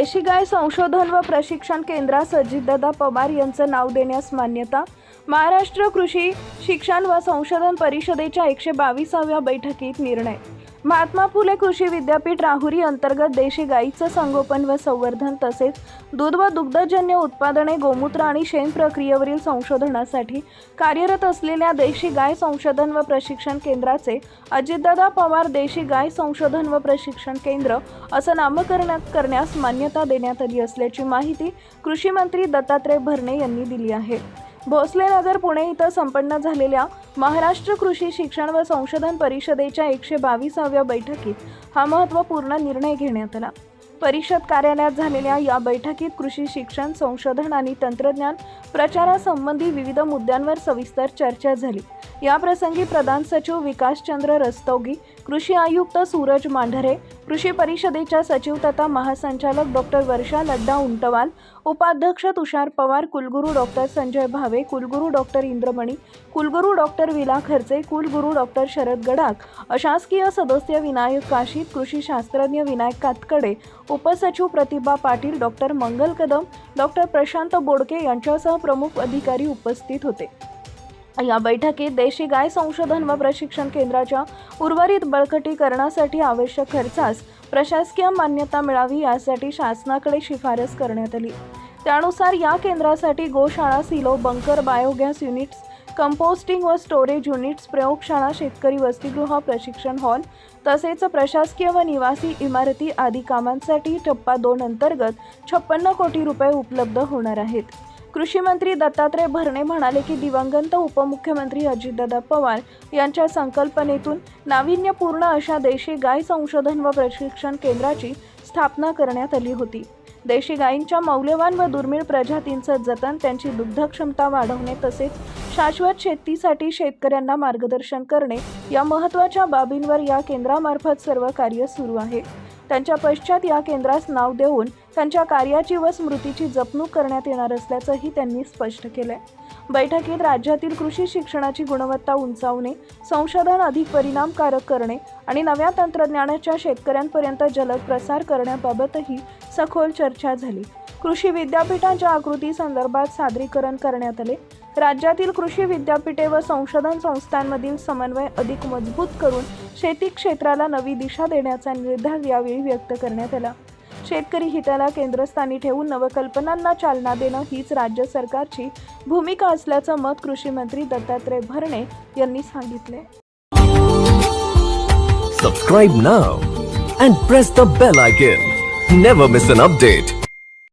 देशी गाय संशोधन व प्रशिक्षण केंद्रास अजितदादा पवार यांचं नाव देण्यास मान्यता. महाराष्ट्र कृषी शिक्षण व संशोधन परिषदेच्या 122व्या बैठकीत निर्णय. महात्मा फुले कृषी विद्यापीठ राहुरी अंतर्गत देशी गायीचं संगोपन व संवर्धन तसेच दूध व दुग्धजन्य उत्पादने, गोमूत्र आणि शेण प्रक्रियेवरील संशोधनासाठी कार्यरत असलेल्या देशी गाय संशोधन व प्रशिक्षण केंद्राचे अजितदादा पवार देशी गाय संशोधन व प्रशिक्षण केंद्र असं नामकरण करण्यास मान्यता देण्यात आली असल्याची माहिती कृषी मंत्री दत्तात्रय भरणे यांनी दिली आहे. भोसले नगर पुणे इथं संपन्न झालेल्या महाराष्ट्र कृषी शिक्षण व संशोधन परिषदेच्या 122व्या बैठकीत हा महत्त्वपूर्ण निर्णय घेण्यात आला. परिषद कार्यालयात झालेल्या या बैठकीत कृषी शिक्षण, संशोधन आणि तंत्रज्ञान प्रचारासंबंधी विविध मुद्द्यांवर सविस्तर चर्चा झाली. या प्रसंगी प्रधान सचिव विकासचंद्र रस्तोगी, कृषी आयुक्त सूरज मांढरे, कृषी परिषदेच्या सचिव तथा महासंचालक डॉक्टर वर्षा लड्डा उंटवाल, उपाध्यक्ष तुषार पवार, कुलगुरू डॉक्टर संजय भावे, कुलगुरू डॉक्टर इंद्रमणी, कुलगुरू डॉक्टर विला खर्चे, कुलगुरू डॉक्टर शरद गडाख, अशासकीय सदस्य विनायक काशीद, कृषी शास्त्रज्ञ विनायक कातकडे, उपसचिव प्रतिभा पाटील, डॉक्टर मंगल कदम, डॉक्टर प्रशांत बोडके यांच्यासह प्रमुख अधिकारी उपस्थित होते. या बैठकीत देशी गाय संशोधन व प्रशिक्षण केंद्राच्या उर्वरित बळकटीकरणासाठी आवश्यक खर्चास प्रशासकीय मान्यता मिळावी यासाठी शासनाकडे शिफारस करण्यात आली. त्यानुसार या केंद्रासाठी गोशाळा, silo, bunker, biogas units, composting व स्टोरेज युनिट्स, प्रयोगशाळा, शेतकरी वसतिगृह, प्रशिक्षण हॉल तसेच प्रशासकीय व निवासी इमारती आदी कामांसाठी टप्पा 2 अंतर्गत 56 कोटी रुपये उपलब्ध होणार आहेत. कृषी मंत्री दत्तात्रय भरणे म्हणाले की दिवंगत उपमुख्यमंत्री अजितदादा पवार यांच्या संकल्पनेतून नाविन्यपूर्ण अशा देशी गाय संशोधन व प्रशिक्षण केंद्राची स्थापना करण्यात आली होती. देशी गायींच्या मौल्यवान व दुर्मिळ प्रजातींचं जतन, त्यांची दुग्धक्षमता वाढवणे तसेच शाश्वत शेतीसाठी शेतकऱ्यांना मार्गदर्शन करणे या महत्त्वाच्या बाबींवर या केंद्रामार्फत सर्व कार्य सुरू आहे. त्यांच्या पश्चात या केंद्रास नाव देऊन त्यांच्या कार्याची व स्मृतीची जपणूक करण्यात येणार असल्याचंही त्यांनी स्पष्ट केलंय. बैठकीत राज्यातील कृषी शिक्षणाची गुणवत्ता उंचावणे, संशोधन अधिक परिणामकारक करणे आणि नव्या तंत्रज्ञानाच्या शेतकऱ्यांपर्यंत जलद प्रसार करण्याबाबतही सखोल चर्चा झाली. कृषी विद्यापीठांच्या आकृती संदर्भात सादरीकरण करण्यात आले. राज्यातील कृषी विद्यापीठे व संशोधन संस्थांमधील समन्वय अधिक मजबूत करून शेती क्षेत्राला नवी दिशा देण्याचा निर्धार यावेळी व्यक्त करण्यात आला. शेतकरी हिताला केंद्रस्थानी ठेवून नवकल्पनांना चालना देणं हीच राज्य सरकारची भूमिका असल्याचं मत कृषी मंत्री दत्तात्रय भरणे यांनी सांगितले. Subscribe now and press the bell icon. Never miss an update.